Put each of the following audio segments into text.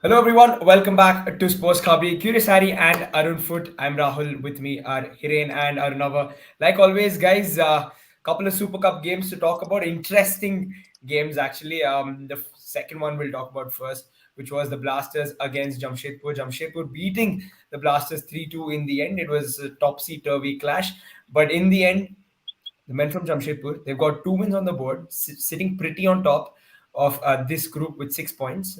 Hello everyone, welcome back to Sports Khabri. Curious Harry and Arun Foot. I'm Rahul. With me are Hiren and Arunava. Like always, guys, couple of Super Cup games to talk about. Interesting games actually. The second one we'll talk about first, which was the Blasters against Jamshedpur. Jamshedpur beating the Blasters 3-2 in the end. It was a topsy-turvy clash, but in the end, the men from Jamshedpur, they've got two wins on the board, sitting pretty on top of this group with 6 points.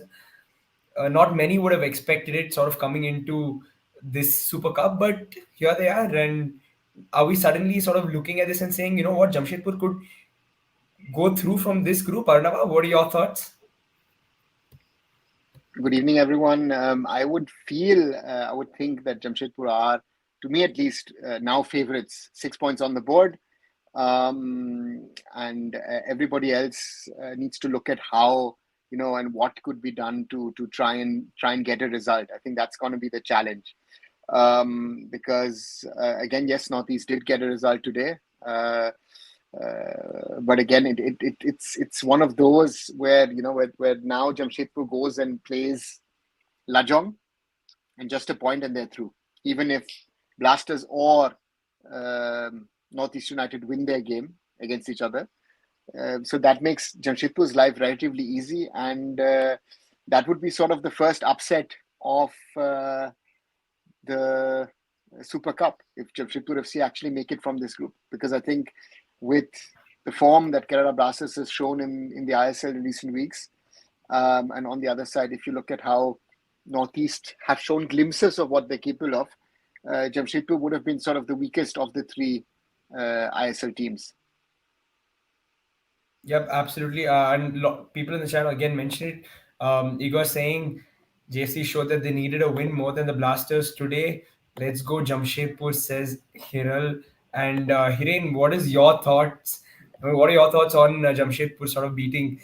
Not many would have expected it sort of coming into this Super Cup, but here they are. And are we suddenly sort of looking at this and saying, you know what, Jamshedpur could go through from this group? Arnava, what are your thoughts? Good evening, everyone. I would think that Jamshedpur are, to me at least, now favorites. 6 points on the board, and everybody else needs to look at how and what could be done to try and get a result. I think that's going to be the challenge, because again, yes, Northeast did get a result today. But again, it's one of those where where now Jamshedpur goes and plays Lajong and just a point and they're through. Even if Blasters or Northeast United win their game against each other, so that makes Jamshedpur's life relatively easy, and that would be sort of the first upset of the Super Cup if Jamshedpur FC actually make it from this group, because I think with the form that Kerala Blasters has shown in the ISL in recent weeks. And on the other side, if you look at how Northeast have shown glimpses of what they're capable of, Jamshedpur would have been sort of the weakest of the three ISL teams. Yep, absolutely. And people in the chat again mentioned it. Igor saying JC showed that they needed a win more than the Blasters today. Let's go Jamshedpur, says Hiral. And Hiren, what is your thoughts? What are your thoughts on Jamshedpur sort of beating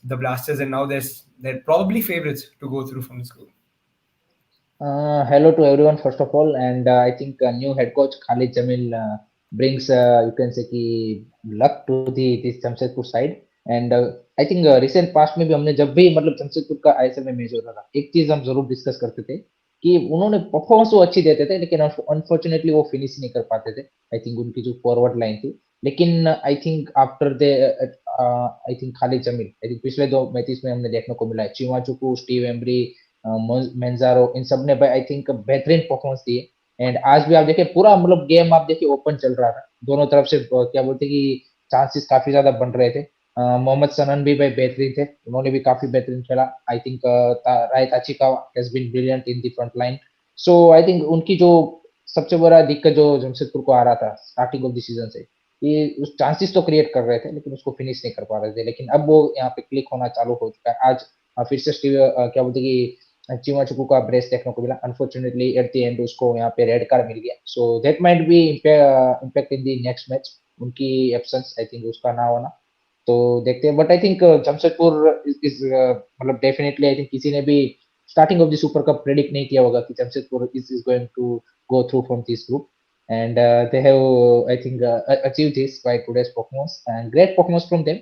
the Blasters, and now they're probably favorites to go through from this group? Hello to everyone, first of all, and I think new head coach Khalid Jamil brings you can say कि luck to the this Jamshedpur side. And I think recent past में भी हमने जब भी मतलब जमशेदपुर का ISL में match होता था, एक चीज हम जरूर डिस्कस करते थे कि उन्होंने परफॉर्मेंस तो अच्छी देते थे, लेकिन अनफॉर्चुनेटली वो फिनिश नहीं कर पाते थे. आई थिंक उनकी जो फॉरवर्ड लाइन थी, लेकिन I think after they I think Khalid Jamil, I think पिछले दो मैचेस में हमने देखने को मिला है चिवाचुकू, स्टीव एम्ब्री, मेंजारो, इन सब ने आई थिंक बेहतरीन परफॉर्मेंस दिए. एंड आज भी आप देखिए पूरा मतलब गेम आप देखिए ओपन चल रहा था, दोनों तरफ से क्या बोलते कि चांसेस काफी ज्यादा बन रहे थे. मोहम्मद सनन भी भाई बेहतरीन थे, उन्होंने भी काफी बेहतरीन खेला. I think right Achika has been brilliant in the front line. So I think उनकी जो सबसे बड़ा दिक्कत जो जमशेदपुर को आ रहा था स्टार्टिंग ऑफ द सीजन से, ये उस चांसेस तो क्रिएट कर रहे थे लेकिन उसको फिनिश नहीं कर पा रहे थे. लेकिन अब वो यहाँ पे क्लिक होना चालू हो चुका है. आज फिर से स्टीव क्या बोलते कि चिवाचुकू का ब्रेस देखने को मिला. अनफॉर्चुनेटली एट द एंड उसको यहाँ पे रेड कार्ड मिल गया. So that might be impact in the next match, उनकी एब्सेंस आई थिंक उसका ना होना. तो देखते हैं. But I think Jamshedpur is मतलब डेफिनेटली आई थिंक किसी ने भी starting of the super cup predict नहीं किया होगा कि Jamshedpur is going to go through from this group. And they have I think achieved this by today's performance, and great performance from them.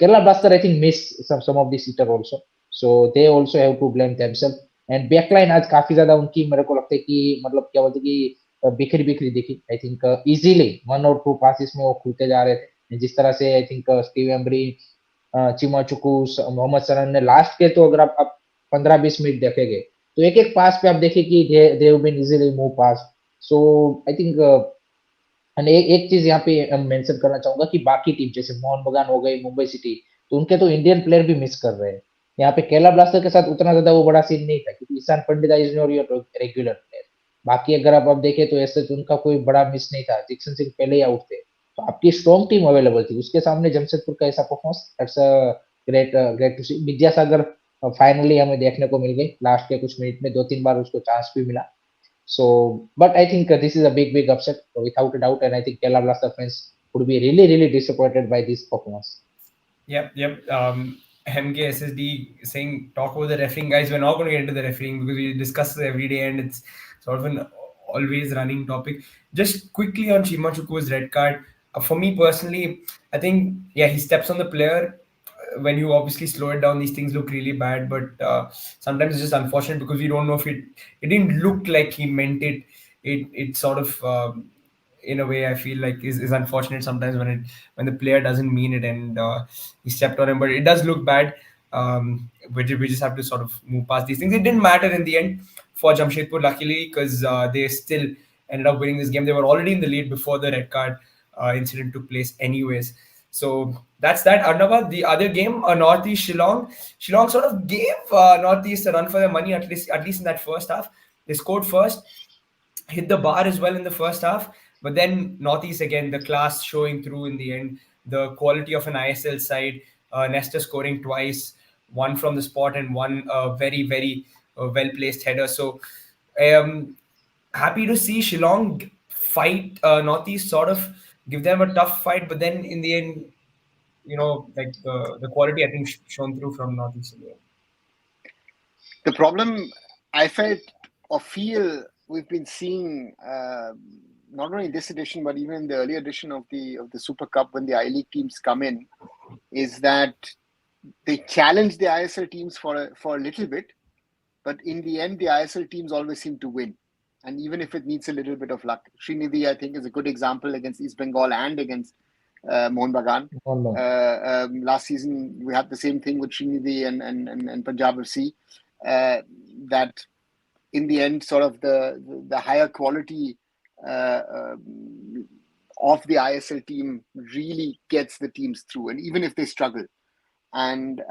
Kerala Blaster I think missed some of the sitter also, so they also have to blame themselves. And backline आज काफी ज्यादा उनकी मेरे को लगता है कि मतलब क्या बोलते कि बिखरी बिखरी दिखी. आई थिंक इजीली 1 और 2 पासिस में वो खुलते जा रहे थे. जिस तरह से I think Steve Embree, Chima Chukwu, Mohammad Sanan ने लास्ट के, तो अगर आप 15-20 मिनट देखेंगे तो एक एक पास पे आप देखिए कि they have been easily move pass. So I think एक चीज यहाँ पे मेंशन करना चाहूंगा कि बाकी टीम जैसे मोहन बगान हो गई, मुंबई सिटी, तो उनके तो इंडियन प्लेयर भी मिस कर रहे हैं. यहाँ पे केरला ब्लास्टर के साथ उतना ज्यादा वो बड़ा सीन नहीं था क्योंकि Ishan Pandita is not your regular player. बाकी अगर आप देखें तो ऐसे तो उनका कोई बड़ा मिस नहीं था. जिक्सन सिंह पहले ही आउट थे, तो आपकी स्ट्रॉन्ग टीम अवेलेबल थी. उसके सामने जमशेदपुर का ऐसा performance, that's great to see. Vidyasagar finally हमें देखने को मिल गई लास्ट के कुछ मिनट में, 2-3 बार उसको चांस भी मिला. So, but I think this is a big upset without a doubt, and I think Kerala Blaster fans would be really disappointed by this performance. Yep. MKSSD saying talk about the refereeing, guys. We're not going to get into the refereeing because we discuss it every day and it's sort of an always running topic. Just quickly on Chimachuku's red card. For me personally, I think he steps on the player when you obviously slow it down, these things look really bad. But sometimes it's just unfortunate because we don't know if it didn't look like he meant it. It sort of in a way I feel like is unfortunate sometimes when the player doesn't mean it and he stepped on him. But it does look bad. We just have to sort of move past these things. It didn't matter in the end for Jamshedpur, luckily, because they still ended up winning this game. They were already in the lead before the red card incident took place, anyways. So that's that. Arnava, the other game, Northeast Shillong. Shillong sort of gave Northeast a run for their money, at least in that first half. They scored first, hit the bar as well in the first half. But then Northeast again, the class showing through in the end, the quality of an ISL side, Nestor scoring twice, one from the spot and one very, very well placed header. So um, happy to see Shillong fight Northeast, sort of give them a tough fight. But then in the end, like the quality I think shown through from Northeast in the end. The problem I felt or feel we've been seeing, not only this edition but even the early edition of the Super Cup, when the I League teams come in, is that they challenge the ISL teams for a little bit, but in the end the ISL teams always seem to win. And even if it needs a little bit of luck, Srinidhi, I think, is a good example against East Bengal and against Mohun Bagan. Last season we had the same thing with Srinidhi and Punjab FC. That in the end, sort of the higher quality of the ISL team really gets the teams through, and even if they struggle. And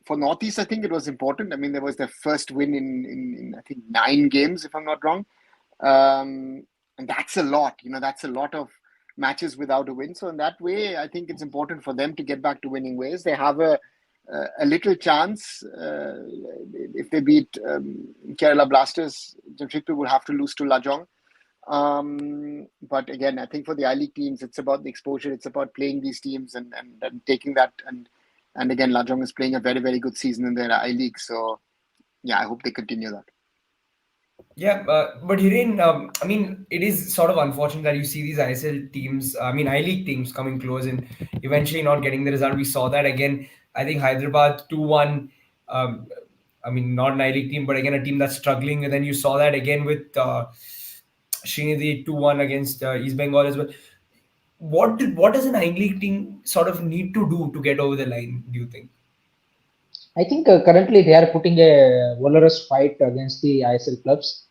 for Northeast, I think it was important. I mean, there was their first win in I think 9 games, if I'm not wrong, and that's a lot. That's a lot of matches without a win. So in that way, I think it's important for them to get back to winning ways. They have a little chance if they beat Kerala Blasters. Jamshedpur will have to lose to Lajong. But again, I think for the I League teams, it's about the exposure. It's about playing these teams and taking that. And again, Lajong is playing a very, very good season in their I League. So yeah, I hope they continue that. Yeah, but Hiren, I mean, it is sort of unfortunate that you see these ISL teams, I mean, I League teams coming close and eventually not getting the result. We saw that again. I think Hyderabad 2-1. I mean, not an I League team, but again, a team that's struggling. And then you saw that again with Srinidhi 2-1 against East Bengal as well. What does an I League team sort of need to do to get over the line, do you think? I think currently they are putting a valorous fight against the ISL clubs,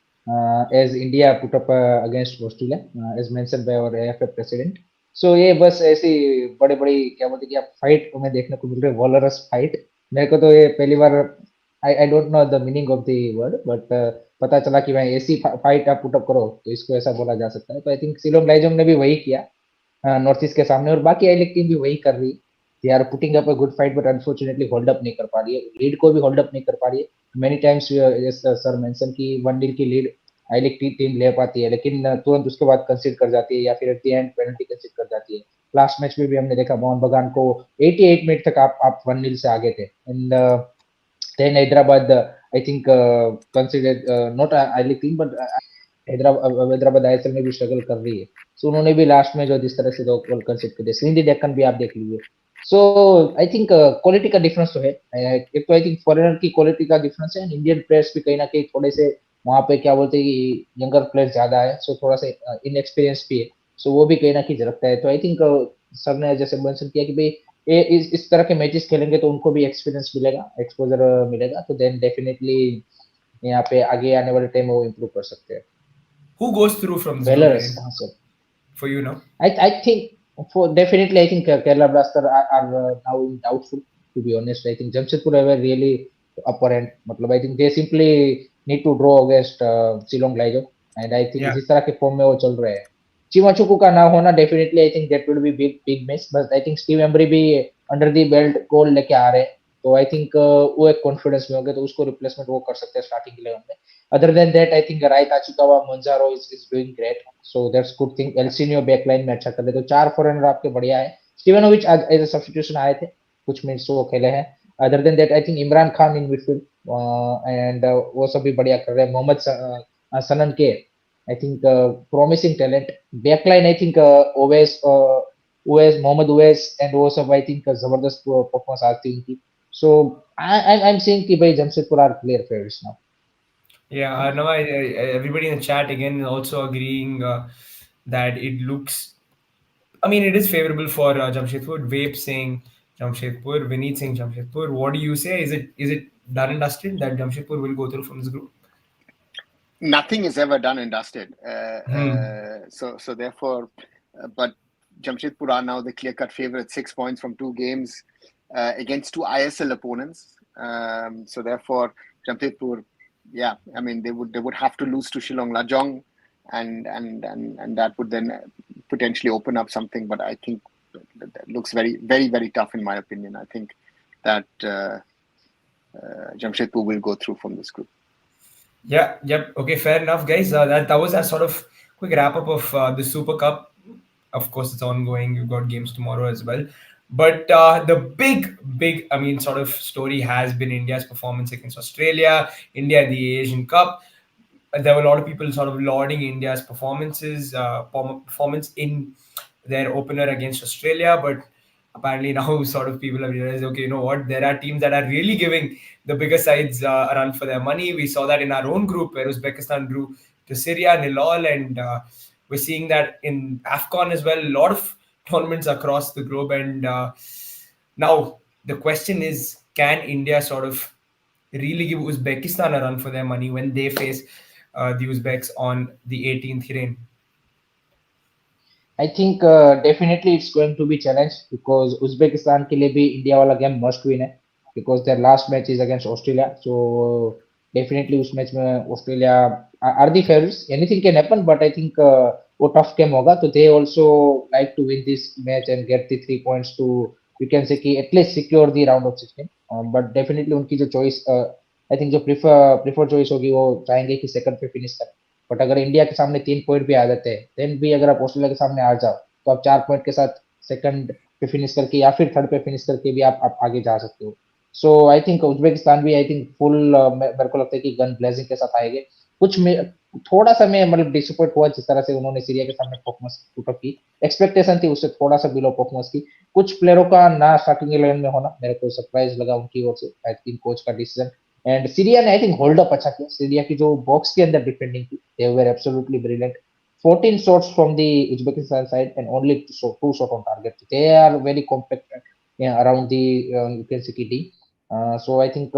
as India put up against Australia, as mentioned by our AFF president. So ये बस ऐसी बड़े बड़ी क्या बोलते हैं कि आप फाइट हमें देखने को मिल रहे वॉलरस फाइट. मेरे को तो ये पहली बार I don't know the meaning of the word, but पता चला कि भाई ऐसी फाइट आप पुट अप करो तो इसको ऐसा बोला जा सकता है. तो आई थिंक शिलोंग लाइजोंग ने भी वही किया नॉर्थ ईस्ट के सामने, और बाकी आई लीग टीम भी वही कर रही. They are putting up a good fight, but unfortunately hold up नहीं कर पा रही है, लीड को भी होल्ड अप नहीं कर पा रही है. मेनी टाइम्स सर मेंशन की 1-0 की लीड आई लीग टीम ले पाती है, लेकिन तुरंत उसके बाद कंसीड कर जाती है या फिर एट द एंड पेनल्टी कंसीड कर जाती है. लास्ट मैच में भी हमने देखा मोहन बगान को 88 मिनट तक आप 1-0 से आगे थे. And then Hyderabad I think considered not I league team, but Hyderabad ISL में भी स्ट्रगल कर रही है. सो उन्होंने भी लास्ट में जो जिस तरह से 2 गोल कंसीड कर दिए. सिंधी डेक्कन भी आप देख लीजिए. सो आई थिंक क्वालिटी का डिफरेंस तो है. एक तो आई थिंक फॉरेनर की क्वालिटी का डिफरेंस है, एंड इंडियन प्लेयर्स भी कहीं ना कहीं थोड़े से वहाँ पे क्या बोलते हैं कि यंगर प्लेयर्स ज्यादा है, सो थोड़ा सा इनएक्सपीरियंस भी है. सो वो भी कहीं ना कहीं झलकता है. तो आई थिंक सर ने जैसे मेंशन किया कि भाई इस तरह के मैचेस खेलेंगे तो उनको भी एक्सपीरियंस मिलेगा, एक्सपोजर मिलेगा, तो देन डेफिनेटली यहाँ पे आगे आने वाले टाइम में वो इम्प्रूव कर सकते हैं. Who goes through from this group Valorous, sir. for you now? I think definitely I think Kerala Blaster are now doubtful, to be honest. I think Jamshedpur were really upper end. मतलब I think they simply need to draw against Shillong Lajong, and I think जिस तरह के form में वो चल रहे हैं, चिमाचुकू का ना होना definitely I think that will be big miss. But I think Steve Embry भी अंडर द बेल्ट गोल लेके आ रहे हैं, तो आई थिंक वो एक कॉन्फिडेंस में होंगे, तो उसको रिप्लेसमेंट वो कर सकते हैं स्टार्टिंग 11 में. Other than that, I think Rai Tachikawa Monjaro is doing great, so that's good thing. Elsinio backline में अच्छा कर रहे, तो 4 फॉरेनर आपके बढ़िया है. स्टीवेनोविच आज एज अ सब्स्टिट्यूशन आए थे, कुछ मिनट्स वो खेले हैं. Other than that, I think Imran Khan in midfield and वो सब भी बढ़िया कर रहे हैं. मोहम्मद सनन के I think promising talent. Backline I think always Uwais, Mohammad Uwais and वो सब I think जबरदस्त performance आती है उनकी. So I'm saying कि भाई Jamshedpur are clear favorites now. Yeah, now everybody in the chat again is also agreeing that it looks. I mean, it is favorable for Jamshedpur. Vape saying Jamshedpur, Vineet saying Jamshedpur. What do you say? Is it done and dusted that Jamshedpur will go through from this group? Nothing is ever done and dusted. Hmm. So therefore, but Jamshedpur are now the clear-cut favorite, 6 points from 2 games against two ISL opponents. So therefore, Jamshedpur, yeah, I mean they would have to lose to Shillong Lajong, and that would then potentially open up something. But I think that looks very very very tough in my opinion. I think that Jamshedpur will go through from this group. Yeah, yep. Okay, fair enough, guys. That was a sort of quick wrap up of the Super Cup. Of course, it's ongoing. We've got games tomorrow as well. But the big, I mean, sort of story has been India's performance against Australia, India in the Asian Cup. There were a lot of people sort of lauding India's performance in their opener against Australia, but apparently now sort of people have realized, okay, you know what, there are teams that are really giving the bigger sides a run for their money. We saw that in our own group where Uzbekistan drew to Syria, Nilol, and we're seeing that in AFCON as well. A lot of tournaments across the globe, and now the question is, can India sort of really give Uzbekistan a run for their money when they face the Uzbeks on the 18th, Hiren? I think definitely it's going to be challenged because Uzbekistan के लिए भी India वाला game must win है because their last match is against Australia. So definitely उस match में Australia are the favorites. Anything can happen, but I think वो tough game होगा. So they also like to win this match and get the 3 points to you can say कि at least secure the round of 16. But definitely उनकी जो choice I think जो prefer choice होगी वो चाहेंगे कि second पे finish करें. बट अगर इंडिया के सामने 3 पॉइंट भी आ जाते हैं देन भी अगर आप ऑस्ट्रेलिया के सामने आ जाओ तो आप 4 पॉइंट के साथ सेकंड पे फिनिश करके या फिर थर्ड पे फिनिश करके भी आप आगे जा सकते हो. सो आई थिंक उज्बेकिस्तान भी आई थिंक फुल मेरे को लगता है कि गन ब्लेजिंग के साथ आएंगे. कुछ में थोड़ा सा मैं मतलब डिसअपॉइंट हुआ जिस तरह से उन्होंने सीरिया के सामने परफॉर्मेंस पुट अप की. एक्सपेक्टेशन थी उससे थोड़ा सा बिलो परफॉर्मेंस की. कुछ प्लेयरों का ना स्टार्टिंग 11 में होना मेरे को सरप्राइज लगा उनकी ओर से. आई थिंक कोच का डिसीजन एंड सीरिया ने आई थिंक होल्ड अप अच्छा किया. सीरिया की जो बॉक्स के अंदर डिफेंडिंग थी they were absolutely brilliant. 14 shots from the Uzbekistan side and only two shot on target. They are very compact around the you can say D. So I think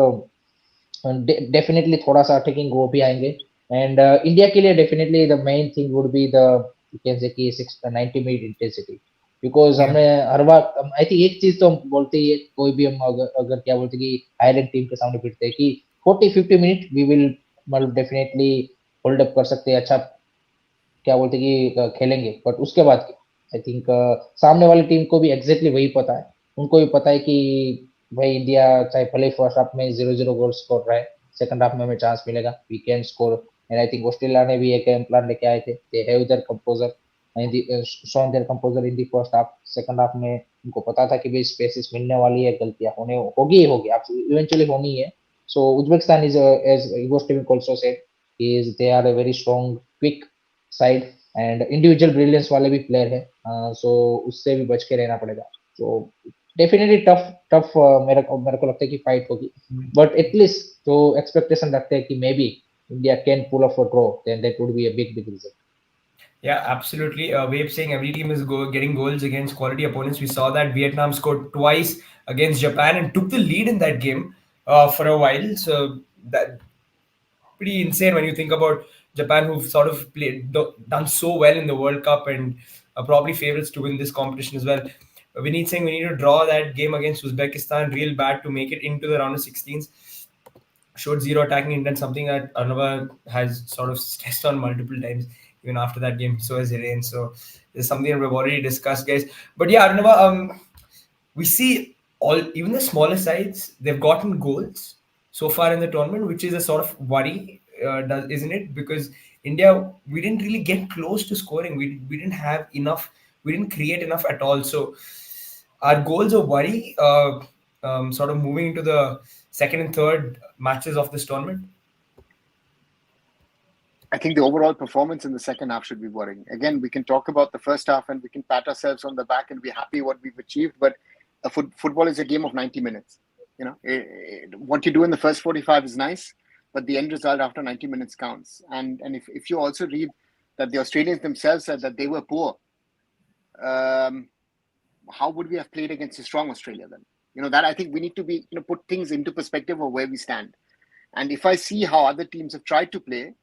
definitely थोड़ा सा attacking वो भी आएंगे. And India के लिए definitely the main thing would be the you can say कि 90 minute intensity because Yeah. हमने हर बार आई think एक चीज तो हम बोलते ही है कोई भी हम अगर क्या बोलते कि आयरलैंड टीम के सामने फिरते हैं कि 40-50 मिनट वी विल मतलब डेफिनेटली होल्ड अप कर सकते हैं. अच्छा क्या बोलते कि खेलेंगे बट उसके बाद आई थिंक सामने वाली टीम को भी एग्जैक्टली वही पता है. उनको भी पता है कि भाई इंडिया चाहे भले फर्स्ट हाफ में 0-0 गोल स्कोर रहा है सेकंड हाफ में हमें चांस मिलेगा we can score. And I think Australia ने भी एक गेम प्लान लेके आए थे. They have their composure and shown their composure in the first half. Second half में उनको पता था कि भाई स्पेसेस मिलने वाली है गलतियां होगी आप इवेंचुअली होनी है. So Uzbekistan is as Igor Stimac also said is they are a very strong quick side and individual brilliance वाले भी प्लेयर है. सो उससे भी बच के रहना पड़ेगा. सो डेफिनेटली टफ मेरे को लगता है कि फाइट होगी. बट एटलीस्ट जो एक्सपेक्टेशन रखते हैं कि may be India can pull off a draw then that would be a big result. Yeah, absolutely. We're saying every team is getting goals against quality opponents. We saw that Vietnam scored twice against Japan and took the lead in that game for a while. So that pretty insane when you think about Japan, who've sort of done so well in the World Cup and are probably favorites to win this competition as well. We need saying we need to draw that game against Uzbekistan real bad to make it into the round of 16s. Showed zero attacking intent, something that Arnava has sort of stressed on multiple times, even after that game. So has Hiren. So there's something that we've already discussed, guys. But yeah, Arnava, we see all even the smaller sides they've gotten goals so far in the tournament, which is a sort of worry, isn't it? Because India, we didn't really get close to scoring. We didn't have enough. We didn't create enough at all. So our goals of worry, sort of moving into the second and third matches of this tournament. I think the overall performance in the second half should be worrying. Again, we can talk about the first half and we can pat ourselves on the back and be happy what we've achieved, but football is a game of 90 minutes. What you do in the first 45 is nice, but the end result after 90 minutes counts. And if you also read that the Australians themselves said that they were poor, how would we have played against a strong Australia then? That I think we need to be, put things into perspective of where we stand. And if I see how other teams have tried to play,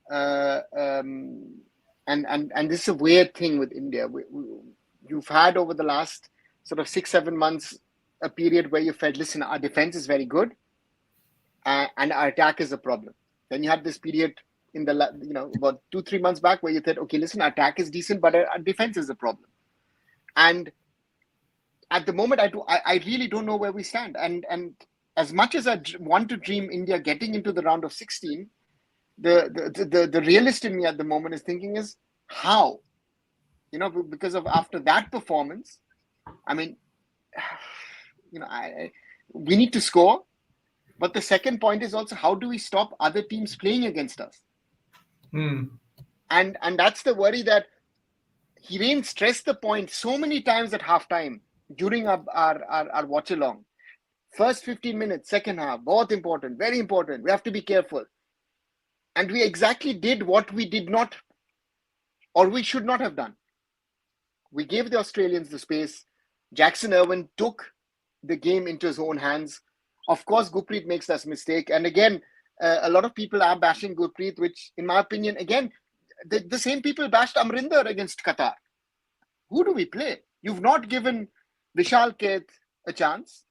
and this is a weird thing with India. You've had over the last sort of 6-7 months a period where you felt, listen, our defense is very good, and our attack is a problem. Then you had this period in the about 2-3 months back where you said, okay, listen, our attack is decent, but our defense is a problem. And at the moment, I really don't know where we stand. And as much as I want to dream India getting into the round of 16. The realist in me at the moment is thinking is how, because of after that performance, I mean, we need to score, but the second point is also how do we stop other teams playing against us? And that's the worry that Hiren stressed the point so many times at halftime during our watch along. First 15 minutes, second half, both important, very important. We have to be careful. And we exactly did what we did not, or we should not have done. We gave the Australians the space. Jackson Irwin took the game into his own hands. Of course, Gurpreet makes that mistake. And again, a lot of people are bashing Gurpreet, which in my opinion, again, the same people bashed Amrinder against Qatar. Who do we play? You've not given Vishal Keth a chance.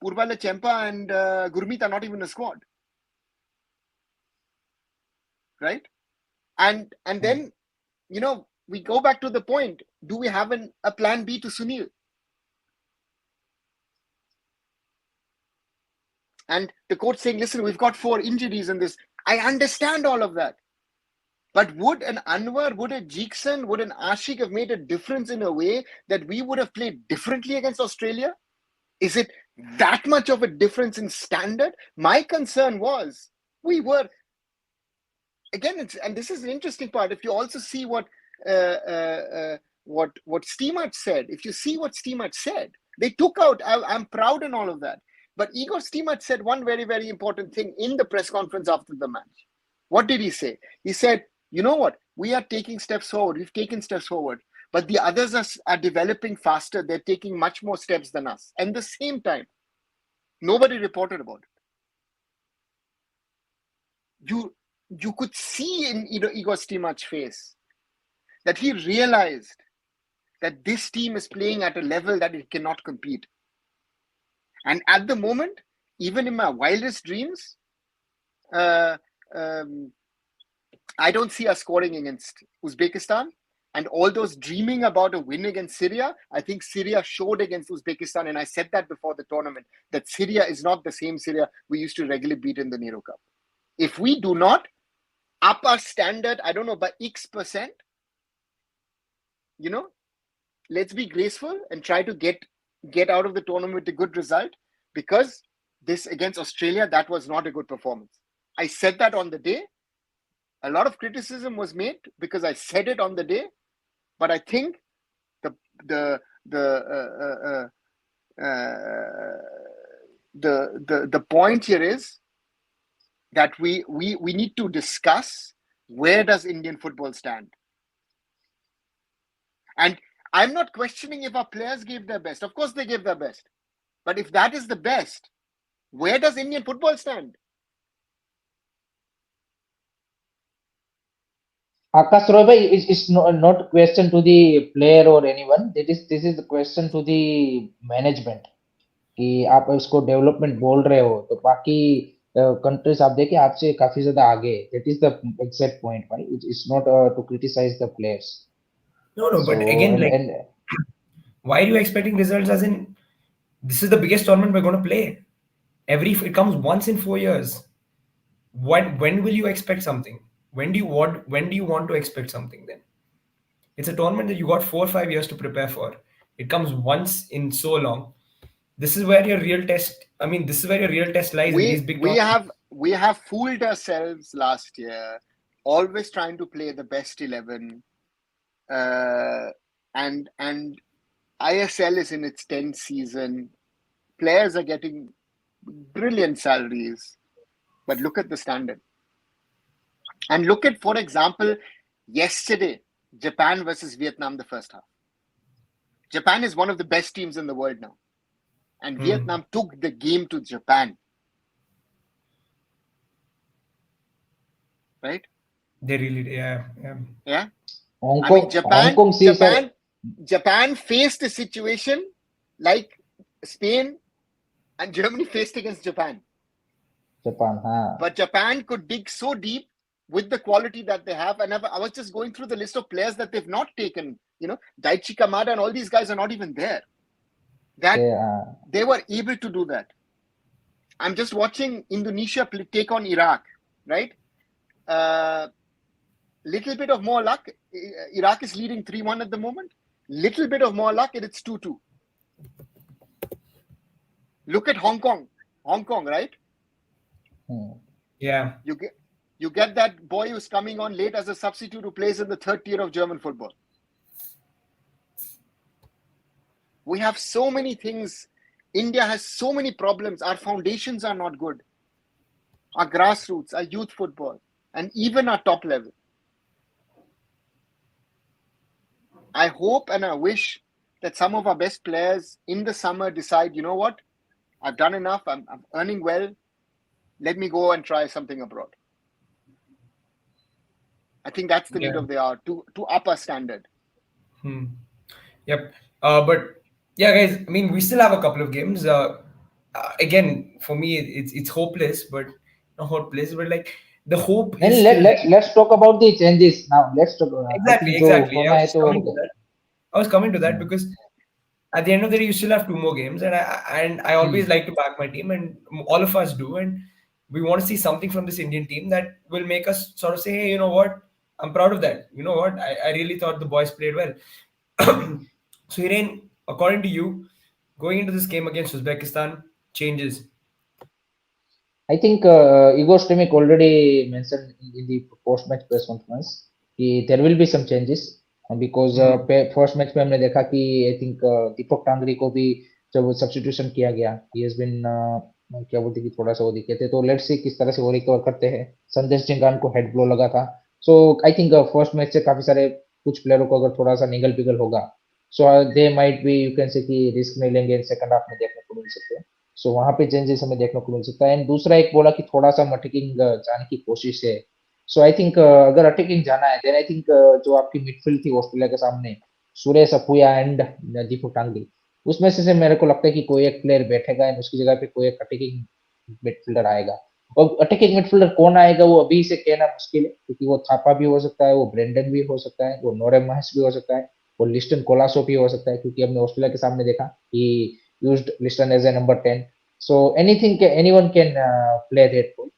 Purvala Chempa and Gurmeet are not even a squad. Right? And then, we go back to the point. Do we have a plan B to Sunil? And the coach saying, listen, we've got 4 injuries in this. I understand all of that. But would an Anwar, would a Jeekson, would an Ashik have made a difference in a way that we would have played differently against Australia? Is it that much of a difference in standard? My concern was we were, again, and this is an interesting part. If you also see what Steemart said, if you see what Steemart said, they took out, I'm proud and all of that. But Igor Steemart said one very, very important thing in the press conference after the match. What did he say? He said, you know what? We are taking steps forward. We've taken steps forward. But the others are developing faster. They're taking much more steps than us. And at the same time, nobody reported about it. You could see in Igor Steemart's face that he realized that this team is playing at a level that it cannot compete. And at the moment, even in my wildest dreams, I don't see us scoring against Uzbekistan. And all those dreaming about a win against Syria, I think Syria showed against Uzbekistan, and I said that before the tournament, that Syria is not the same Syria we used to regularly beat in the Nehru Cup. If we do not up our standard, I don't know, by X%, let's be graceful and try to get out of the tournament with a good result, because this against Australia, that was not a good performance. I said that on the day. A lot of criticism was made because I said it on the day, but I think the point here is that we need to discuss where does Indian football stand. And I'm not questioning if our players gave their best. Of course they gave their best. But if that is the best, where does Indian football stand? Akash Roy bhai, it's not a question to the player or anyone. This is the question to the management. कि आप उसको development बोल रहे हो तो बाकी countries आप देखिए आपसे काफी ज्यादा आगे. That is the exact point, right? It's not to criticize the players. No, but again, why are you expecting results as in this is the biggest tournament we're going to play? It comes once in 4 years. When will you expect something? When do you want to expect something then? It's a tournament that you got 4 or 5 years to prepare for. It comes once in so long. This is where your real test. I mean, this is where your real test lies in these big tournaments. We have fooled ourselves last year always trying to play the best 11, and ISL is in its 10th season. Players are getting brilliant salaries, but look at the standard. And look at, for example, yesterday, Japan versus Vietnam, the first half. Japan is one of the best teams in the world now. And Vietnam took the game to Japan. Right? They really, yeah. Yeah. Hong I mean, Kong, Hong Kong, see, sir. Japan faced a situation like Spain and Germany faced against Japan. But Japan could dig so deep with the quality that they have. And I was just going through the list of players that they've not taken. Daichi Kamada and all these guys are not even there. They were able to do that. I'm just watching Indonesia take on Iraq, right? Little bit of more luck. Iraq is leading 3-1 at the moment. Little bit of more luck and it's 2-2. Look at Hong Kong, right? Yeah. You get that boy who's coming on late as a substitute who plays in the third tier of German football. We have so many things. India has so many problems. Our foundations are not good. Our grassroots, our youth football, and even our top level. I hope and I wish that some of our best players in the summer decide, you know what? I've done enough. I'm earning well. Let me go and try something abroad. I think that's the need of the hour to up our standard. Yep. But yeah, guys, I mean, we still have a couple of games. Again, for me, it's hopeless, but not hopeless, but like the hope And is still let's talk about the changes now. Let's talk. Exactly. I was coming to that because at the end of the day, you still have 2 more games, and I always like to back my team, and all of us do, and we want to see something from this Indian team that will make us sort of say, hey, you know what, I'm proud of that. You know what, I really thought the boys played well. So, Hiren, according to you, going into this game against Uzbekistan, changes. I think Igor Stimic already mentioned in the post-match press conference कि there will be some changes because first match में हमने देखा कि I think दीपक टांगरी को भी जब substitution किया गया, he has been क्या बोलते कि थोड़ा सा वो दिखे थे, तो लेट्स सी किस तरह से वो रिकवर करते हैं. संदेश जिंगान को हेड ब्लो लगा था, so I think first match से काफी सारे कुछ प्लेयरों को अगर थोड़ा सा निगल पिगल होगा, so they might be, you can say कि रिस्क नहीं लेंगे, सेकंड हाफ में देखने को मिल सकते हैं. सो वहां पे चेंजेस हमें देखने को मिल सकता है. एंड दूसरा एक बोला कि थोड़ा सा अटैकिंग जाने की कोशिश है. सो आई थिंक अगर अटैकिंग जाना है देन आई थिंक जो आपकी मिडफील्ड थी ऑस्ट्रेलिया के सामने, सुरेश अफुया एंड दीपक टांगरी, उसमें से मेरे को लगता है कि कोई एक प्लेयर बैठेगा एंड उसकी जगह पे कोई एक अटैकिंग मिडफील्डर आएगा. और अटैकिंग मिडफील्डर कौन आएगा वो अभी से कहना मुश्किल है, क्योंकि वो थापा भी हो सकता है, वो ब्रेंडन भी हो सकता है, वो नोरे महेश भी हो सकता है, वो लिस्टन कोलासो भी हो सकता है, क्योंकि हमने ऑस्ट्रेलिया के सामने देखा कि used Liston as a number 10. So anyone can play that role.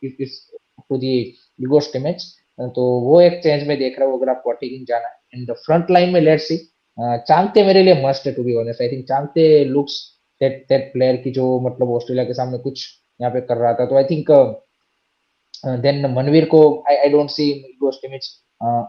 It's to the Igor Stimac. तो वो एक चेंज में देख रहा हूँ अगर आपको अटैकिंग जाना है. एंड फ्रंट लाइन में लेट्स सी, चांगते मेरे लिए मस्ट है to be honest. I think Chhangte looks that player की जो मतलब ऑस्ट्रेलिया के सामने कुछ यहाँ पे कर रहा था. तो आई थिंक देन मनवीर को I don't see Igor Stimac.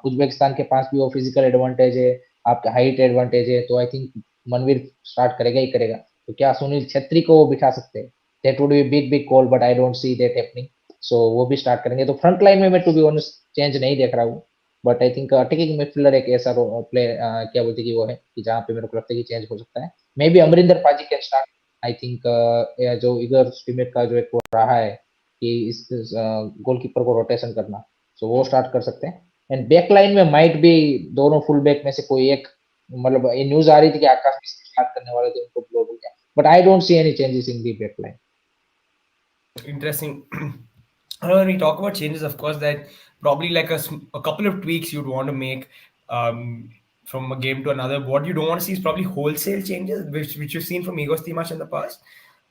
Uzbekistan के पास भी वो फिजिकल एडवांटेज है, आपका हाइट एडवांटेज है, तो आई थिंक मनवीर स्टार्ट करेगा ही करेगा. तो क्या सुनील छेत्री को वो बिठा सकते हैं? That would be big call, but I don't see that happening. So वो भी स्टार्ट करेंगे. तो फ्रंट लाइन में मैं टू बी ऑनेस्ट चेंज नहीं देख रहा हूँ, but I think attacking midfielder एक ऐसा प्लेयर क्या बोलते कि वो है कि जहाँ पे मेरे को लगता है कि चेंज हो सकता है. मे बी अमरिंदर पाजी कैन स्टार्ट. आई थिंक जो इगर स्टिमेट का जो एक वो रहा है कि इस गोलकीपर को रोटेशन करना, सो वो स्टार्ट कर सकते हैं. एंड बैक लाइन में माइट भी दोनों फुल बैक में से कोई एक, मतलब ये न्यूज आ रही थी कि आकाश मिश्र स्टार्ट करने वाले थे, उनको ब्लो हो गया, but I don't see any changes in the back line. Interesting. When we talk about changes, of course, that probably like a couple of tweaks you'd want to make from a game to another. What you don't want to see is probably wholesale changes, which you've seen from Igor Stimac in the past,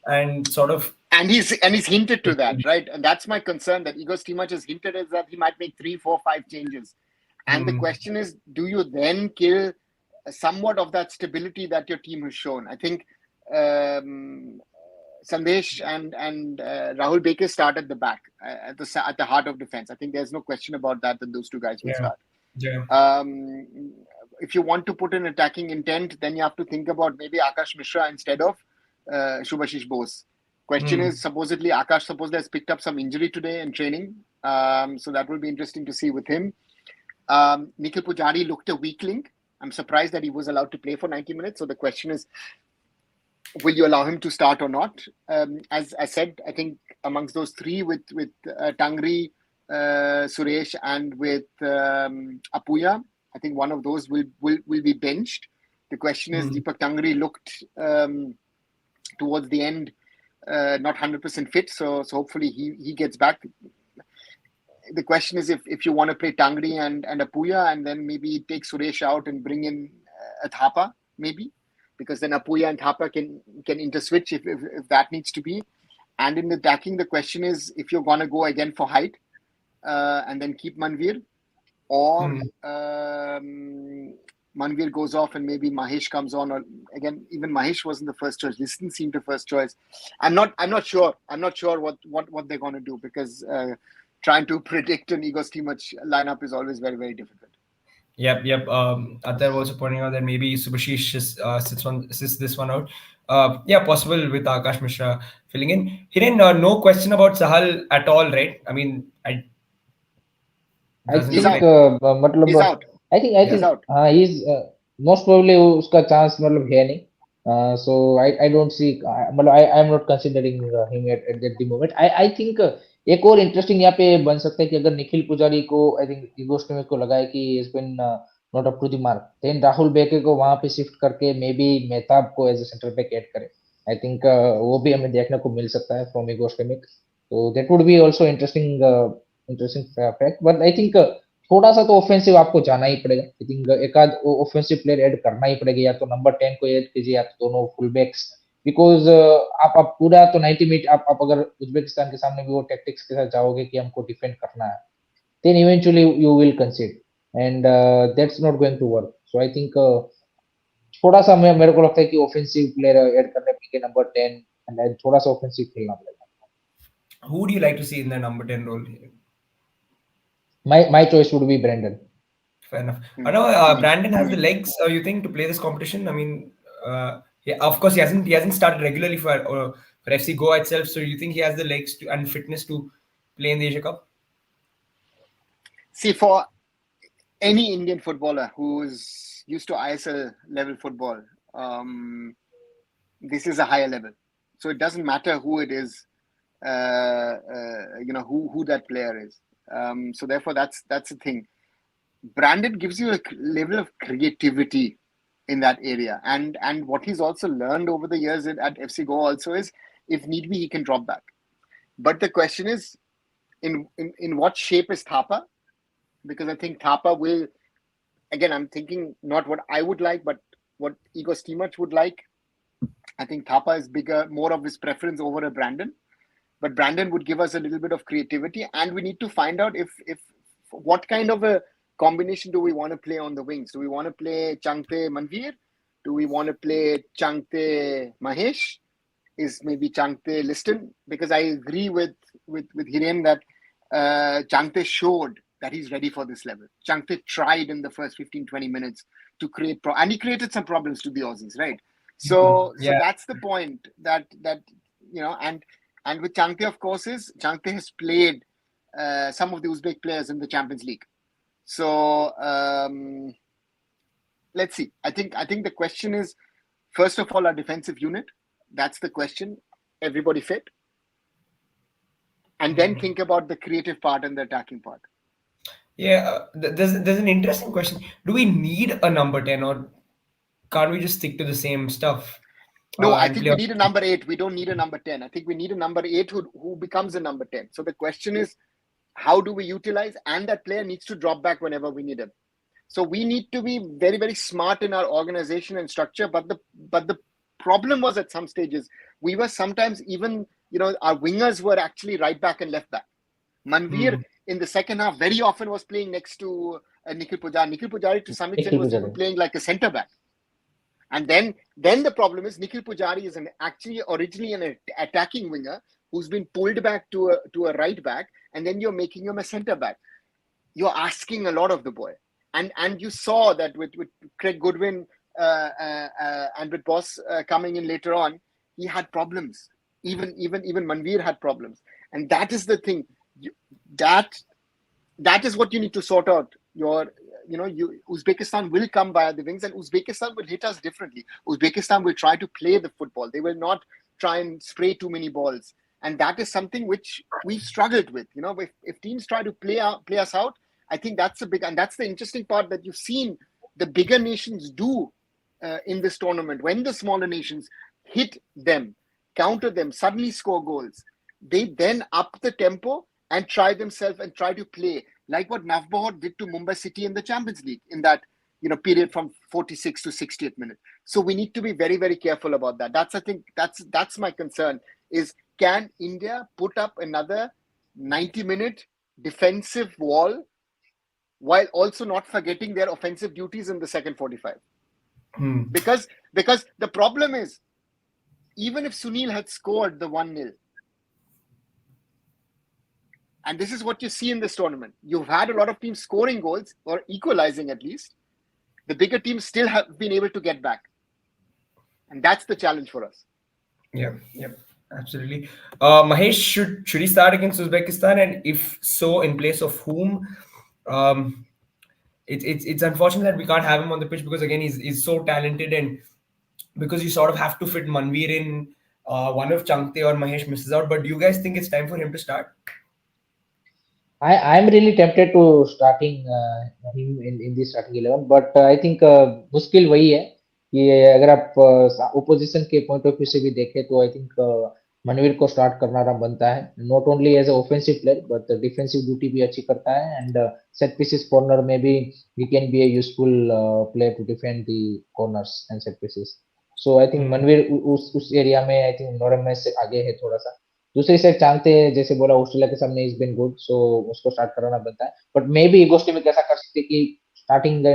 and sort of. And he's hinted to that, right? And that's my concern, that Igor Stimac has hinted is that he might make 3, 4, 5 changes. And the question is, do you then kill somewhat of that stability that your team has shown? I think Sandesh and Rahul Baker start at the back, at the heart of defense. I think there's no question about that those two guys will Yeah. start. Yeah. If you want to put an attacking intent, then you have to think about maybe Akash Mishra instead of Shubhashish Bose. Question is, supposedly Akash has picked up some injury today in training, so that will be interesting to see with him. Nikhil Pujari looked a weak link. I'm surprised that he was allowed to play for 90 minutes. So the question is, will you allow him to start or not? As I said, I think amongst those three, with Tangri, Suresh, and with Apuya, I think one of those will be benched. The question is, Deepak Tangri looked towards the end not 100% fit, so hopefully he gets back. The question is if you want to play Tangri and Apuya, and then maybe take Suresh out and bring in Thapa, maybe, because then Apuya and Thapa can interswitch if that needs to be. And in the attacking, the question is if you're going to go again for height and then keep Manvir, or Manvir goes off and maybe Mahesh comes on, or again, even Mahesh wasn't the first choice. Liston seemed the first choice. I'm not sure. I'm not sure what they're going to do, because trying to predict an Igor Stimac lineup is always very, very difficult. Yep. Atar was also pointing out that maybe Subhashish sits this one out. Yeah, possible with Akash Mishra filling in. Hiren, no question about Sahal at all, right? I mean, I doesn't think seem like मतलब He's out. I think He's out. he's most probably उसका chance मतलब है नहीं. So I don't see मतलब I am not considering him at the moment. I think एक और interesting यहाँ पे बन सकता है कि अगर निखिल पुजारी को आई थिंक ईगोस्टमिक को लगा है कि is been not up to the mark, then Rahul Bheke को वहां पे शिफ्ट करके मे बी मेहताब को as a centre back add करे. आई थिंक वो भी हमें देखने को मिल सकता है फ्रॉम ईगोस्टमिक. तो that would be also interesting fact. But I think थोड़ा सा तो ऑफेंसिव आपको जाना ही पड़ेगा. आई थिंक एक आध ऑफेंसिव प्लेयर ऐड करना ही पड़ेगा, या तो नंबर 10 को ऐड कीजिए, या तो दोनों फुल बैक्स. बिकॉज आप पूरा तो 90 मिनट आप अगर उज्बेकिस्तान के सामने भी वो टैक्टिक्स के साथ जाओगे कि हमको डिफेंड करना है, then eventually you will concede, and that's not going to work. So I think थोड़ा सा मेरे को लगता है कि ऑफेंसिव प्लेयर ऐड करने पड़ेंगे नंबर 10, एंड थोड़ा सा ऑफेंसिव खेलना पड़ेगा. who do you like to see in the number 10 role here? My choice would be Brandon. Fair enough. I know Brandon has the legs. You think, to play this competition? I mean, yeah, of course he hasn't started regularly for FC Goa itself. So you think he has the legs and fitness to play in the Asia Cup? See, for any Indian footballer who is used to ISL level football, this is a higher level. So it doesn't matter who it is, who that player is. So therefore, that's the thing. Brandon gives you a level of creativity in that area, and what he's also learned over the years at FC Goa also is, if need be, he can drop back. But the question is, in what shape is Thapa? Because I think Thapa will, again, I'm thinking not what I would like, but what Igor Stimac would like. I think Thapa is bigger, more of his preference over a Brandon. But Brandon would give us a little bit of creativity, and we need to find out if what kind of a combination do we want to play on the wings? Do we want to play Changte Manvir? Do we want to play Changte Mahesh? Is maybe Changte Liston? Because I agree with Hiren that Changte showed that he's ready for this level. Changte tried in the first 15-20 minutes to create and he created some problems to the Aussies, right? So that's the point that and with Changte, of course, is Changte has played some of the Uzbek players in the Champions League. So let's see. I think the question is, first of all, our defensive unit. That's the question. Everybody fit, and then think about the creative part and the attacking part. Yeah, there's an interesting question. Do we need a number 10, or can't we just stick to the same stuff? No, I think we need a number 8. We don't need a number 10. I think we need a number 8 who becomes a number 10. So the question is, how do we utilize? And that player needs to drop back whenever we need him. So we need to be very, very smart in our organization and structure. But the problem was, at some stages, we were sometimes even, our wingers were actually right back and left back. Manvir in the second half very often was playing next to Nikhil Pujari. Nikhil Pujari to some extent was even playing like a centre back. And then the problem is Nikhil Pujari is actually originally an attacking winger who's been pulled back to a right back, and then you're making him a centre back. You're asking a lot of the boy, and you saw that with Craig Goodwin and with Boss coming in later on, he had problems. Even Manveer had problems, and that is the thing. That is what you need to sort out. Uzbekistan will come via the wings, and Uzbekistan will hit us differently. Uzbekistan will try to play the football. They will not try and spray too many balls, and that is something which we've struggled with. If teams try to play us out, I think that's and that's the interesting part that you've seen the bigger nations do in this tournament. When the smaller nations hit them, counter them, suddenly score goals, they then up the tempo and try themselves and try to play like what Navbahar did to Mumbai City in the Champions League in that period from 46 to 60th minute. So we need to be very, very careful about that. That's my concern is, can India put up another 90-minute defensive wall while also not forgetting their offensive duties in the second 45? Because the problem is, even if Sunil had scored the 1-0, and this is what you see in this tournament, you've had a lot of teams scoring goals or equalizing at least. The bigger teams still have been able to get back. And that's the challenge for us. Yeah, absolutely. Mahesh, should he start against Uzbekistan? And if so, in place of whom? It's unfortunate that we can't have him on the pitch because, again, he's so talented, and because you sort of have to fit Manveer in, one of Changte or Mahesh misses out. But do you guys think it's time for him to start? I'm really tempted to starting him in the starting 11, but I think मुश्किल वही है कि अगर आप opposition के point of view से भी देखें तो I think मनवीर को start करना बनता है, not only as an offensive player but defensive duty भी अच्छी करता है, and set pieces corner में भी he can be a useful player to defend the corners and set pieces. So I think Manveer उस area में I think नॉर्म से आगे है थोड़ा सा. दूसरी साइड चाहते हैं, जैसे बोला ऑस्ट्रेलिया के सामने इज बीन गुड, सो उसको स्टार्ट कराना बनता है, बट मे बी गोस्टी में कैसा कर सकते कि स्टार्टिंग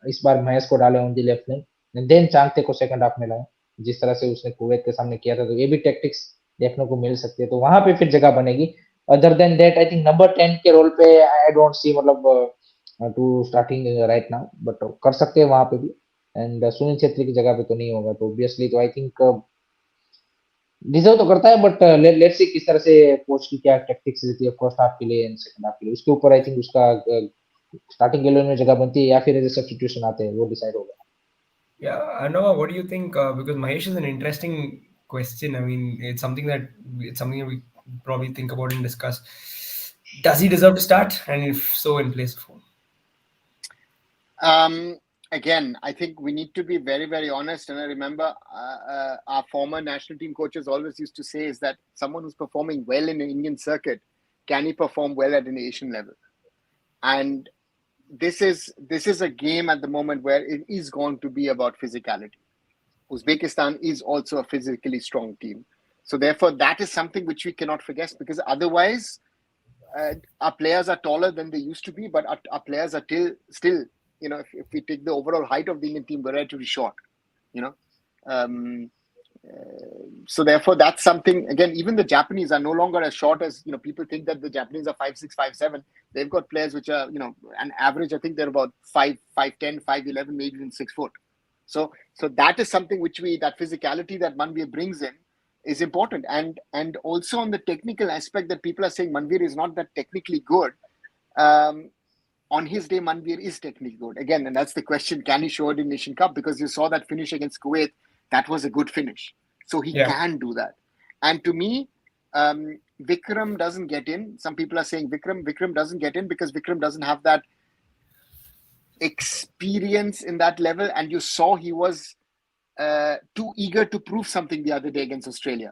इस बार महेश को डाले on the left lane, then Chhangte को सेकंड हाफ में लाए, जिस तरह से उसने कुवैत के सामने किया था, तो ये भी टैक्टिक्स देखने को मिल सकती है, तो वहां पे फिर जगह बनेगी. Other than that I think number 10 के रोल पे आई डोंट सी मतलब to starting right now, but कर सकते हैं वहां पे भी, एंड सुनील छेत्री की जगह पे तो नहीं होगा, तो ऑब्वियसली तो आई थिंक डिजर्व तो करता है, बट लेट्स सी किस तरह से कोच की क्या टैक्टिक्स रहती है फर्स्ट हाफ के लिए एंड सेकंड हाफ के लिए, उसके ऊपर आई थिंक उसका स्टार्टिंग 11 में जगह बनती है या फिर एज सब्स्टिट्यूशन आते हैं, वो डिसाइड होगा. Yeah, Arnava, what do you think? Because Mahesh is an interesting question. I mean, it's something that we probably think about and discuss. Does he deserve to start? And if so, in place of whom? Again, I think we need to be very, very honest. And I remember our former national team coaches always used to say is that someone who's performing well in the Indian circuit, can he perform well at an Asian level? And this is a game at the moment where it is going to be about physicality. Uzbekistan is also a physically strong team. So therefore, that is something which we cannot forget, because otherwise, our players are taller than they used to be, but our players are still, if we take the overall height of the Indian team, we're relatively short, so therefore, that's something, again, even the Japanese are no longer as short as, people think that the Japanese are 5'6", 5'7". They've got players which are, an average, I think they're about 5'10", 5'11", maybe even 6 foot. So that is something which that physicality that Manveer brings in is important. And also on the technical aspect, that people are saying Manveer is not that technically good. On his day, Manveer is technically good. Again, and that's the question, can he show it in Nation Cup? Because you saw that finish against Kuwait, that was a good finish. So he can do that. And to me, Vikram doesn't get in. Some people are saying Vikram doesn't get in because Vikram doesn't have that experience in that level. And you saw he was too eager to prove something the other day against Australia,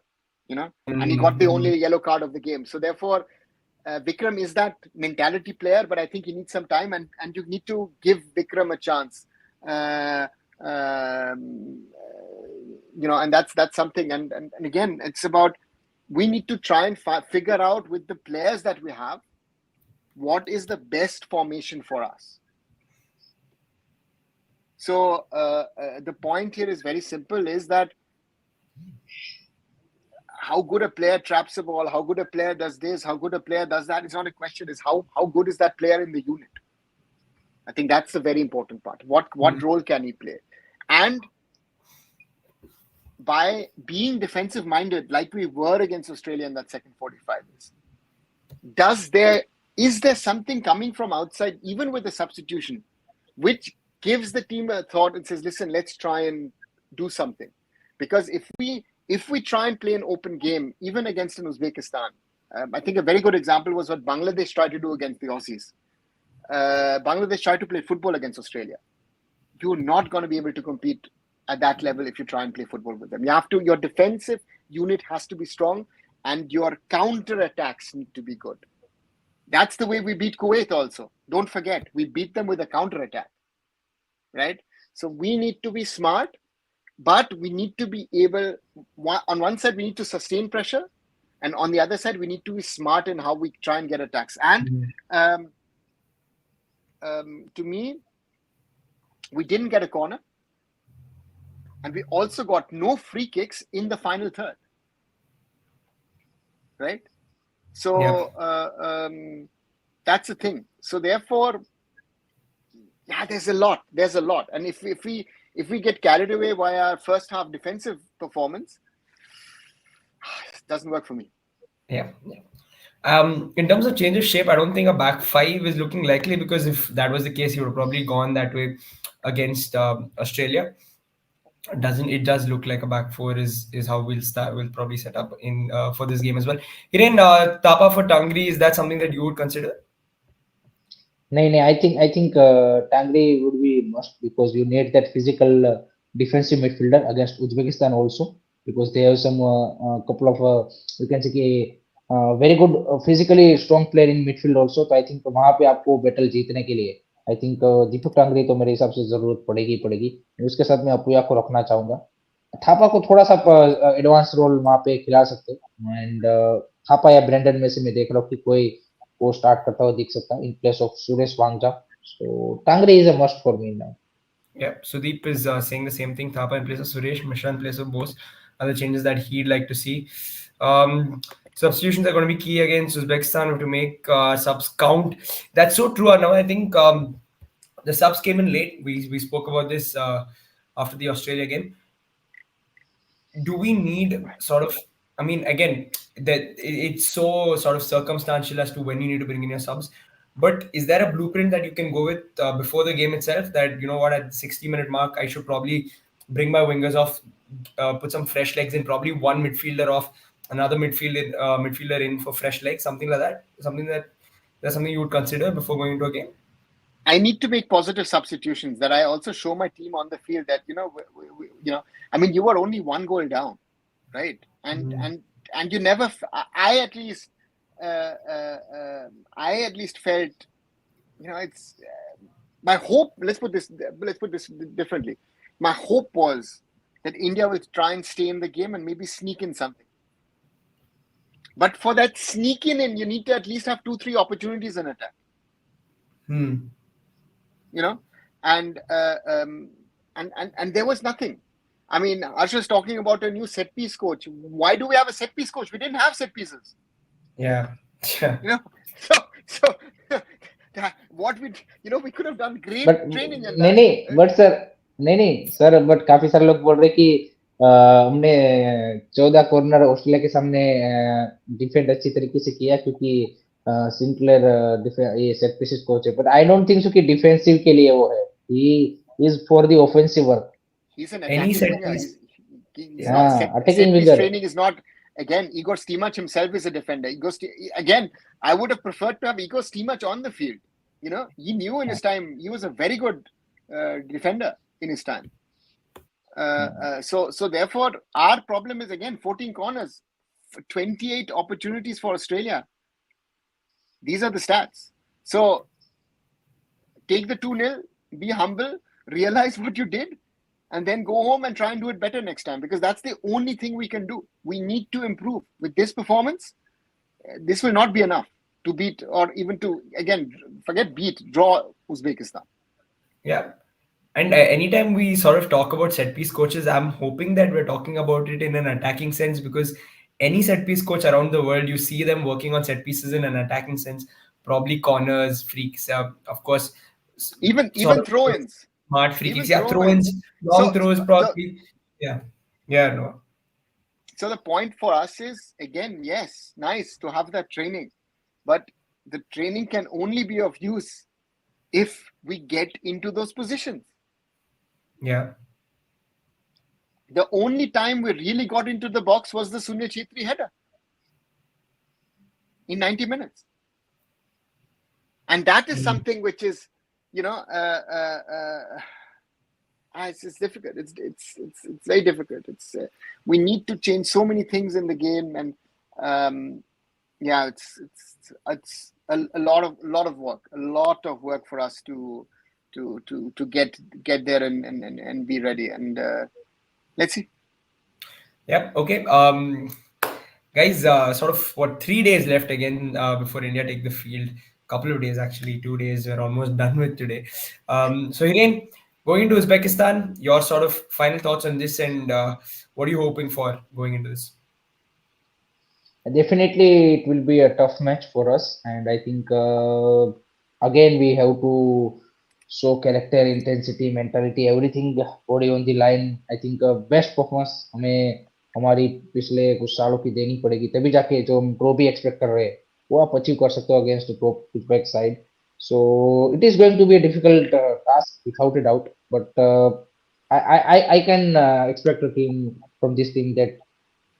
and he got the only yellow card of the game. So therefore, Vikram is that mentality player, but I think he needs some time, and you need to give Vikram a chance. And that's something. And again, it's about, we need to try and figure out with the players that we have, what is the best formation for us. So the point here is very simple: is that how good a player traps a ball, how good a player does this, how good a player does that. It's not a question. It's how good is that player in the unit. I think that's the very important part. What role can he play? And by being defensive minded, like we were against Australia in that second 45 minutes, is there something coming from outside, even with the substitution, which gives the team a thought and says, listen, let's try and do something. Because if we try and play an open game, even against an Uzbekistan, I think a very good example was what Bangladesh tried to do against the Aussies. Bangladesh tried to play football against Australia. You're not going to be able to compete at that level if you try and play football with them. Your defensive unit has to be strong, and your counter attacks need to be good. That's the way we beat Kuwait also. Don't forget, we beat them with a counter attack, right? So we need to be smart, but we need to be able, on one side, we need to sustain pressure, and on the other side, we need to be smart in how we try and get attacks. And to me, we didn't get a corner, and we also got no free kicks in the final third, right? So that's the thing. So therefore, there's a lot. And if we get carried away by our first half defensive performance, it doesn't work for me. Yeah. In terms of change of shape, I don't think a back five is looking likely, because if that was the case, he would have probably gone that way against Australia. It does look like a back four is how we'll probably set up in for this game as well. Hiren, Tapa for Tangri, is that something that you would consider? No, I think Tangri would be must, because you need that physical defensive midfielder against Uzbekistan also, because they have some couple of you can say very good physically strong player in midfield also. तो I think वहाँ पे आपको battle जीतने के लिए I think दीपक टांगरी तो मेरे हिसाब से जरूरत पड़ेगी. उसके साथ मैं अपुया को रखना चाहूंगा. थापा को थोड़ा सा एडवांस रोल वहाँ पे खिला सकते हैं, एंड थापा या ब्रेंडन में से मैं देख रहा हूँ कि कोई वो स्टार्ट करता हुआ दिख सकता है in place of Suresh Wangjam. So Tangri is a must for me now. Yeah, Sudeep is saying the same thing. Thapa in place of Suresh, Mishra in place of Bose are the changes that he'd like to see. Substitutions are going to be key against Uzbekistan. We have to make subs count. That's so true. Now I think the subs came in late. We spoke about this after the Australia game. Do we need sort of? I mean, again, that it's so sort of circumstantial as to when you need to bring in your subs. But is there a blueprint that you can go with before the game itself? That, you know what, at the 60-minute mark, I should probably bring my wingers off, put some fresh legs in, probably one midfielder off, another midfielder in for fresh legs, something like that. That's something you would consider before going into a game. I need to make positive substitutions, that I also show my team on the field that I mean, you were only one goal down, right? And you never. I at least felt, it's my hope. Let's put this differently. My hope was that India will try and stay in the game and maybe sneak in something. But for that sneak in, you need to at least have 2-3 opportunities in attack. And there was nothing. I mean, Ash was talking about a new set piece coach. Why do we have a set piece coach? We didn't have set pieces. Yeah. So what we could have done great training. नहीं sir, but काफी सारे लोग बोल रहे कि हमने 14 corner Australia के सामने डिफेंड अच्छी तरीके से किया क्योंकि सिंक्लेयर ये सेट पीसेस कोच है, but I don't think so कि डिफेंसिव के लिए वो है. He is for the offensive work. He's an attacking winger. He's not set piece training is not. Again, Igor Stimac himself is a defender. Again, I would have preferred to have Igor Stimac on the field. He knew in his time he was a very good defender in his time. So therefore, our problem is again 14 corners, 28 opportunities for Australia. These are the stats. So take the 2-0, be humble, realize what you did, and then go home and try and do it better next time, because that's the only thing we can do. We need to improve. With this performance, this will not be enough to beat, or even to, again, forget beat, draw Uzbekistan. Yeah. And anytime we sort of talk about set piece coaches, I'm hoping that we're talking about it in an attacking sense, because any set piece coach around the world, you see them working on set pieces in an attacking sense, probably corners, freaks, of course, sort Even of throw-ins, smart free kicks, even yeah, throw ins, throw-ins. long So throws, the probably, yeah, yeah, no, so the point for us is, again, yes, nice to have that training, but the training can only be of use if we get into those positions. yeah. The only time we really got into the box was the Sunil Chhetri header in 90 minutes. And that is Mm. something which is, you know, it's difficult. It's very difficult. We need to change so many things in the game, and yeah, it's a lot of work for us to get there and be ready. And let's see. Yep. Okay. Guys, sort of what 3 days left again before India take the field. Couple of days actually, 2 days. We're almost done with today. So Hiren, going into Uzbekistan, your sort of final thoughts on this, and what are you hoping for going into this? Definitely, it will be a tough match for us, and I think again we have to show character, intensity, mentality, everything, body on the line. I think best performance हमें हमारी पिछले कुछ सालों की देनी पड़ेगी, तभी जाके जो हम ट्रॉफी एक्सपेक्ट कर रहे हैं वो आप अचीव कर सकते हो against top back side. So it is going to be a difficult task without a doubt, but I can expect a team from this team that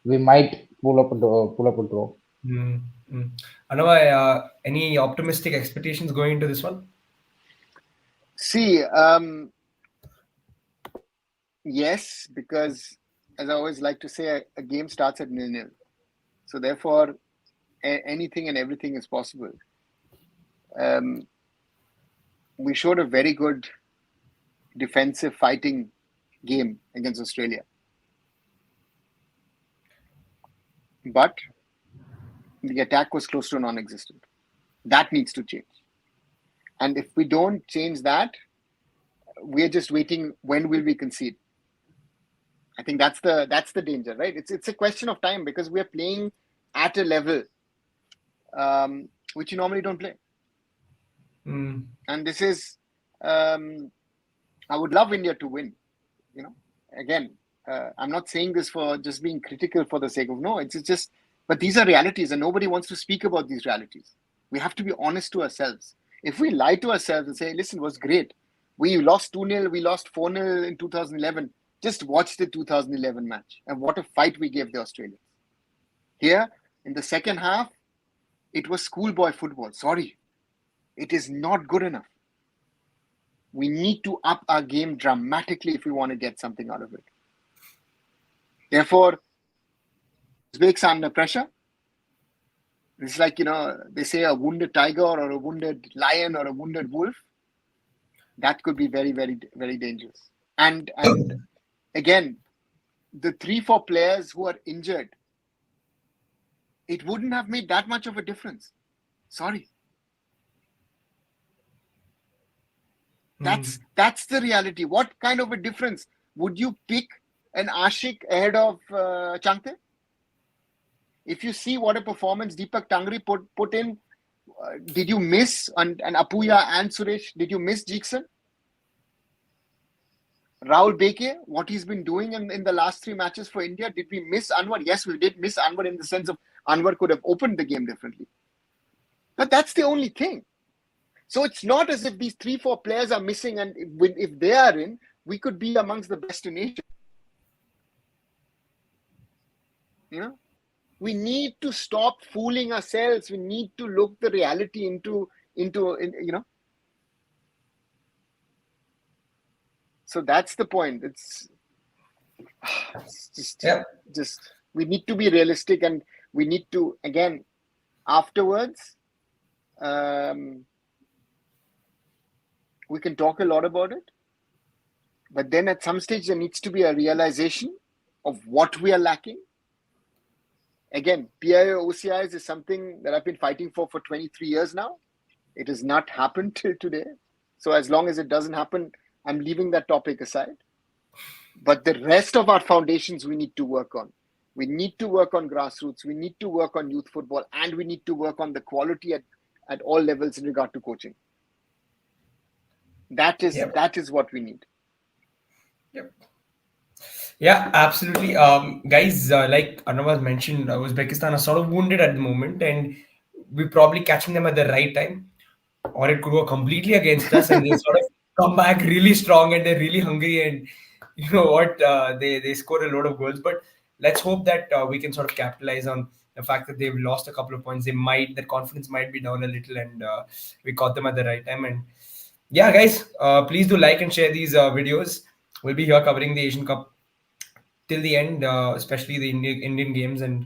we might pull up a draw. Mm, mm. Anava, any optimistic expectations going into this one? See, yes, because as I always like to say, a game starts at 0-0. So therefore, anything and everything is possible. We showed a very good defensive fighting game against Australia. But the attack was close to non-existent. That needs to change. And if we don't change that, we're just waiting. When will we concede? I think that's the danger, right? It's a question of time, because we're playing at a level which you normally don't play. Mm. And this is, I would love India to win. You know, again, I'm not saying this for just being critical for the sake of, no. It's just, but these are realities, and nobody wants to speak about these realities. We have to be honest to ourselves. If we lie to ourselves and say, listen, it was great, we lost 2-0, we lost 4-0 in 2011. Just watch the 2011 match, and what a fight we gave the Australians. Here, in the second half, it was schoolboy football. Sorry, it is not good enough. We need to up our game dramatically if we want to get something out of it. Therefore, Uzbeks are under pressure. It's like, you know, they say a wounded tiger or a wounded lion or a wounded wolf. That could be very, very, very dangerous. And again, the 3-4 players who are injured, it wouldn't have made that much of a difference. Sorry. That's the reality. What kind of a difference? Would you pick an Ashik ahead of Changte? If you see what a performance Deepak Tangri put in, did you miss, and Apuya and Suresh, did you miss Jeekson? Rahul Beke, what he's been doing in the last 3 matches for India, did we miss Anwar? Yes, we did miss Anwar, in the sense of Anwar could have opened the game differently. But that's the only thing. So it's not as if these 3-4 players are missing, and if they are in, we could be amongst the best in Asia. You know, we need to stop fooling ourselves. We need to look the reality into you know. So that's the point. It's just we need to be realistic, and we need to, again, afterwards, we can talk a lot about it, but then at some stage there needs to be a realization of what we are lacking. Again, PIO OCIs is something that I've been fighting for 23 years now. It has not happened till today. So as long as it doesn't happen, I'm leaving that topic aside. But the rest of our foundations we need to work on. We need to work on grassroots. We need to work on youth football, and we need to work on the quality at all levels in regard to coaching. That is what we need. Yep. Yeah, absolutely. Guys, like Arnav mentioned, Uzbekistan are sort of wounded at the moment, and we're probably catching them at the right time, or it could go completely against us, and they sort of come back really strong and they're really hungry, and you know what, they score a lot of goals. But let's hope that we can sort of capitalize on the fact that they've lost a couple of points. Their confidence might be down a little, and we caught them at the right time. And yeah, guys, please do like and share these videos. We'll be here covering the Asian Cup till the end, especially the Indian games. And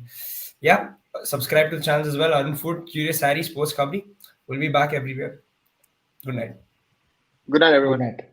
yeah, subscribe to the channels as well. Arun Food, Curious Harry, Sports Kabli. We'll be back everywhere. Good night. Good night, Good everyone. night.